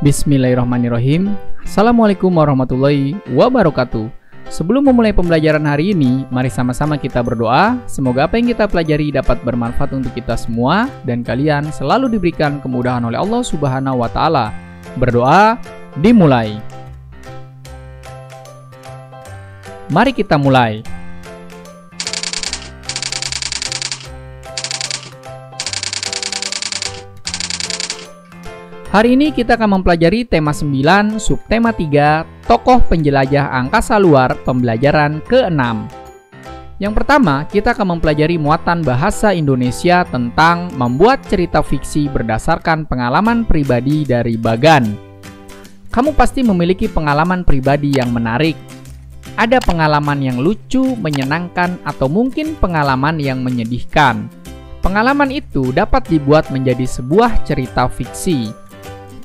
Bismillahirrahmanirrahim. Assalamualaikum warahmatullahi wabarakatuh. Sebelum memulai pembelajaran hari ini, mari sama-sama kita berdoa. Semoga apa yang kita pelajari dapat bermanfaat untuk kita semua dan kalian selalu diberikan kemudahan oleh Allah Subhanahu wa Ta'ala. Berdoa dimulai. Mari kita mulai. Hari ini kita akan mempelajari tema 9, subtema 3, tokoh penjelajah angkasa luar, pembelajaran ke-6. Yang pertama, kita akan mempelajari muatan bahasa Indonesia tentang membuat cerita fiksi berdasarkan pengalaman pribadi dari Bagan. Kamu pasti memiliki pengalaman pribadi yang menarik. Ada pengalaman yang lucu, menyenangkan, atau mungkin pengalaman yang menyedihkan. Pengalaman itu dapat dibuat menjadi sebuah cerita fiksi.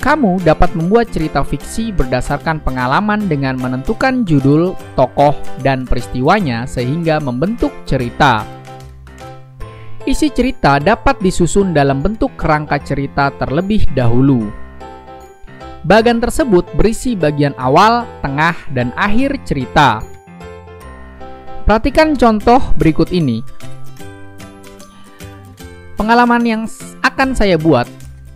Kamu dapat membuat cerita fiksi berdasarkan pengalaman dengan menentukan judul, tokoh, dan peristiwanya sehingga membentuk cerita. Isi cerita dapat disusun dalam bentuk kerangka cerita terlebih dahulu. Bagan tersebut berisi bagian awal, tengah, dan akhir cerita. Perhatikan contoh berikut ini. Pengalaman yang akan saya buat.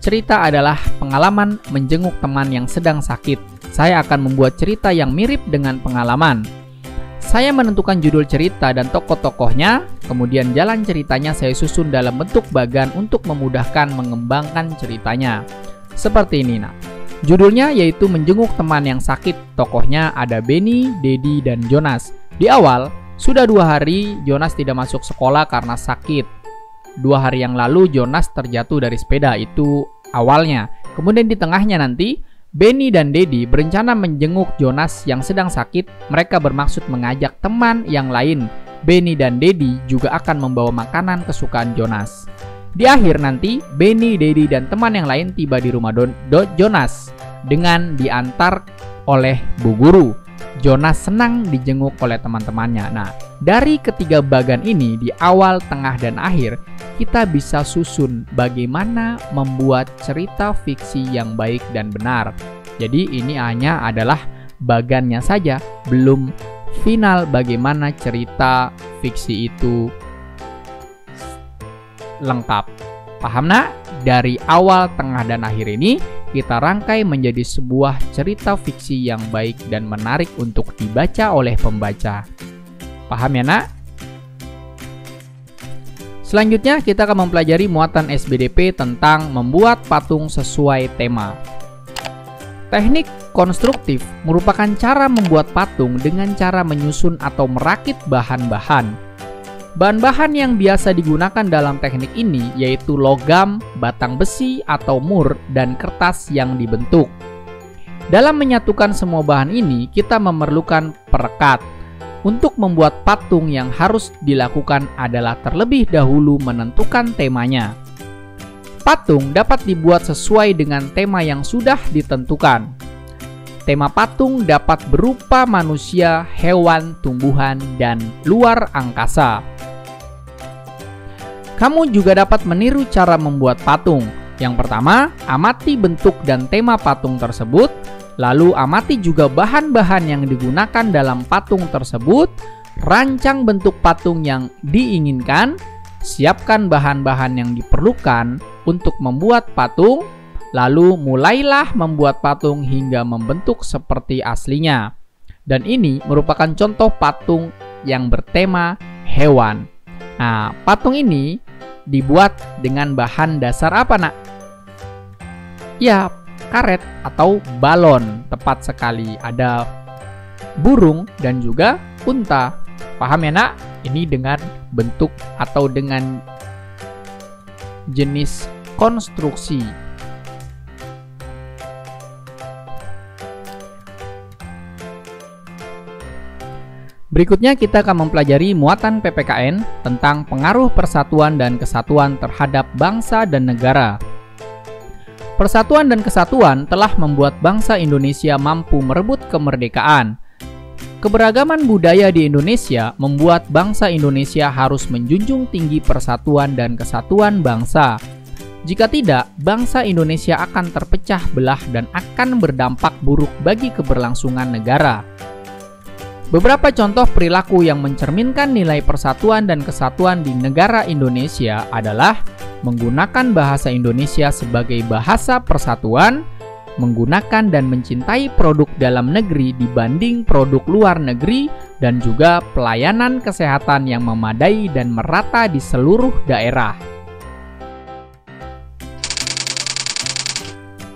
Cerita adalah pengalaman menjenguk teman yang sedang sakit. Saya akan membuat cerita yang mirip dengan pengalaman. Saya menentukan judul cerita dan tokoh-tokohnya, kemudian jalan ceritanya saya susun dalam bentuk bagan untuk memudahkan mengembangkan ceritanya. Seperti ini, judulnya yaitu menjenguk teman yang sakit. Tokohnya ada Benny, Dedi, dan Jonas. Di awal, sudah 2 hari Jonas tidak masuk sekolah karena sakit. 2 hari yang lalu Jonas terjatuh dari sepeda, itu awalnya. Kemudian di tengahnya nanti, Benny dan Dedi berencana menjenguk Jonas yang sedang sakit. Mereka bermaksud mengajak teman yang lain. Benny dan Dedi juga akan membawa makanan kesukaan Jonas. Di akhir nanti, Benny, Dedi, dan teman yang lain tiba di rumah Jonas dengan diantar oleh Bu Guru. Jonas senang dijenguk oleh teman-temannya. Nah, dari ketiga bagan ini di awal, tengah, dan akhir, kita bisa susun bagaimana membuat cerita fiksi yang baik dan benar. Jadi ini hanya adalah bagannya saja, belum final bagaimana cerita fiksi itu lengkap. Paham nak? Dari awal, tengah, dan akhir ini kita rangkai menjadi sebuah cerita fiksi yang baik dan menarik untuk dibaca oleh pembaca. Paham ya nak? Selanjutnya kita akan mempelajari muatan SBDP tentang membuat patung sesuai tema. Teknik konstruktif merupakan cara membuat patung dengan cara menyusun atau merakit bahan-bahan. Bahan-bahan yang biasa digunakan dalam teknik ini yaitu logam, batang besi atau mur, dan kertas yang dibentuk. Dalam menyatukan semua bahan ini, kita memerlukan perekat. Untuk membuat patung yang harus dilakukan adalah terlebih dahulu menentukan temanya. Patung dapat dibuat sesuai dengan tema yang sudah ditentukan. Tema patung dapat berupa manusia, hewan, tumbuhan, dan luar angkasa. Kamu juga dapat meniru cara membuat patung. Yang pertama, amati bentuk dan tema patung tersebut. Lalu amati juga bahan-bahan yang digunakan dalam patung tersebut. Rancang bentuk patung yang diinginkan. Siapkan bahan-bahan yang diperlukan untuk membuat patung. Lalu mulailah membuat patung hingga membentuk seperti aslinya. Dan ini merupakan contoh patung yang bertema hewan. Nah, patung ini dibuat dengan bahan dasar apa nak? Ya, karet atau balon. Tepat sekali, ada burung dan juga unta. Paham ya nak? Ini dengan bentuk atau dengan jenis konstruksi. Berikutnya kita akan mempelajari muatan PPKN tentang pengaruh persatuan dan kesatuan terhadap bangsa dan negara. Persatuan dan kesatuan telah membuat bangsa Indonesia mampu merebut kemerdekaan. Keberagaman budaya di Indonesia membuat bangsa Indonesia harus menjunjung tinggi persatuan dan kesatuan bangsa. Jika tidak, bangsa Indonesia akan terpecah belah dan akan berdampak buruk bagi keberlangsungan negara. Beberapa contoh perilaku yang mencerminkan nilai persatuan dan kesatuan di negara Indonesia adalah menggunakan bahasa Indonesia sebagai bahasa persatuan, menggunakan dan mencintai produk dalam negeri dibanding produk luar negeri, dan juga pelayanan kesehatan yang memadai dan merata di seluruh daerah.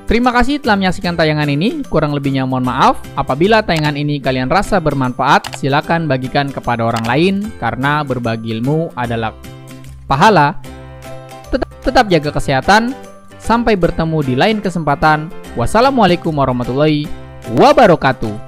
Terima kasih telah menyaksikan tayangan ini, kurang lebihnya mohon maaf. Apabila tayangan ini kalian rasa bermanfaat, silakan bagikan kepada orang lain, karena berbagi ilmu adalah pahala. Tetap jaga kesehatan, sampai bertemu di lain kesempatan. Wassalamualaikum warahmatullahi wabarakatuh.